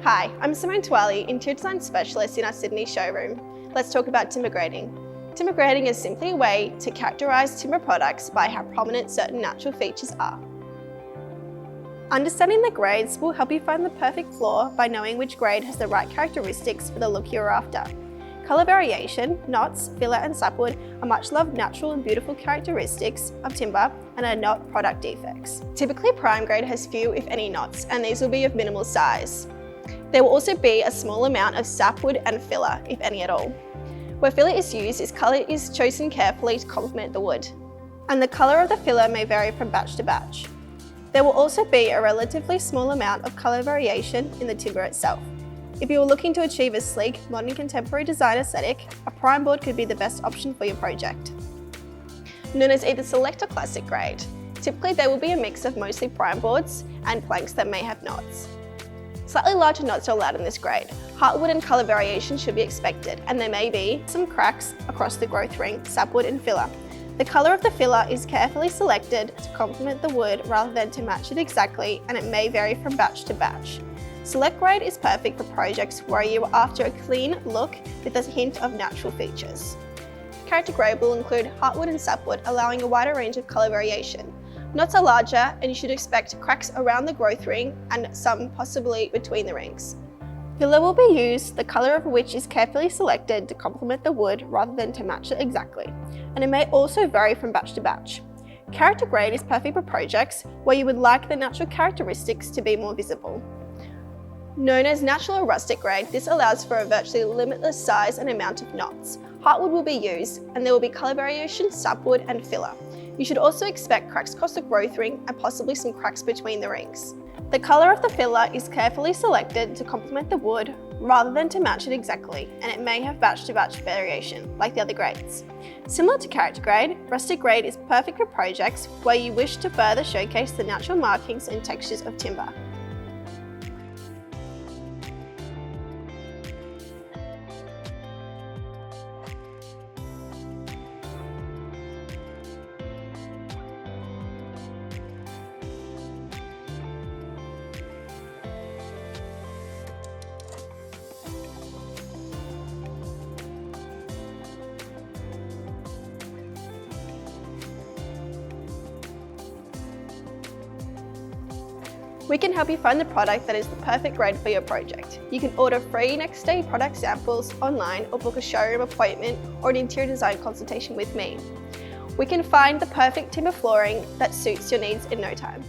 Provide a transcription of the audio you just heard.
Hi, I'm Simone Twally, Interior Design Specialist in our Sydney showroom. Let's talk about timber grading. Timber grading is simply a way to characterise timber products by how prominent certain natural features are. Understanding the grades will help you find the perfect floor by knowing which grade has the right characteristics for the look you're after. Colour variation, knots, filler and sapwood are much loved natural and beautiful characteristics of timber and are not product defects. Typically prime grade has few if any knots, and these will be of minimal size. There will also be a small amount of sapwood and filler, if any at all. Where filler is used, colour is chosen carefully to complement the wood, and the colour of the filler may vary from batch to batch. There will also be a relatively small amount of colour variation in the timber itself. If you are looking to achieve a sleek, modern contemporary design aesthetic, a prime board could be the best option for your project. Known as either select or classic grade, typically there will be a mix of mostly prime boards and planks that may have knots. Slightly larger knots are allowed in this grade. Heartwood and colour variation should be expected, and there may be some cracks across the growth ring, sapwood and filler. The colour of the filler is carefully selected to complement the wood rather than to match it exactly, and it may vary from batch to batch. Select grade is perfect for projects where you are after a clean look with a hint of natural features. Character grade will include heartwood and sapwood, allowing a wider range of colour variation. Knots are larger, and you should expect cracks around the growth ring and some possibly between the rings. Filler will be used, the colour of which is carefully selected to complement the wood rather than to match it exactly, and it may also vary from batch to batch. Character grade is perfect for projects where you would like the natural characteristics to be more visible. Known as natural or rustic grade, this allows for a virtually limitless size and amount of knots. Heartwood will be used, and there will be colour variation, sapwood and filler. You should also expect cracks across the growth ring and possibly some cracks between the rings. The colour of the filler is carefully selected to complement the wood rather than to match it exactly, and it may have batch to batch variation, like the other grades. Similar to character grade, rustic grade is perfect for projects where you wish to further showcase the natural markings and textures of timber. We can help you find the product that is the perfect grade for your project. You can order free next day product samples online or book a showroom appointment or an interior design consultation with me. We can find the perfect timber flooring that suits your needs in no time.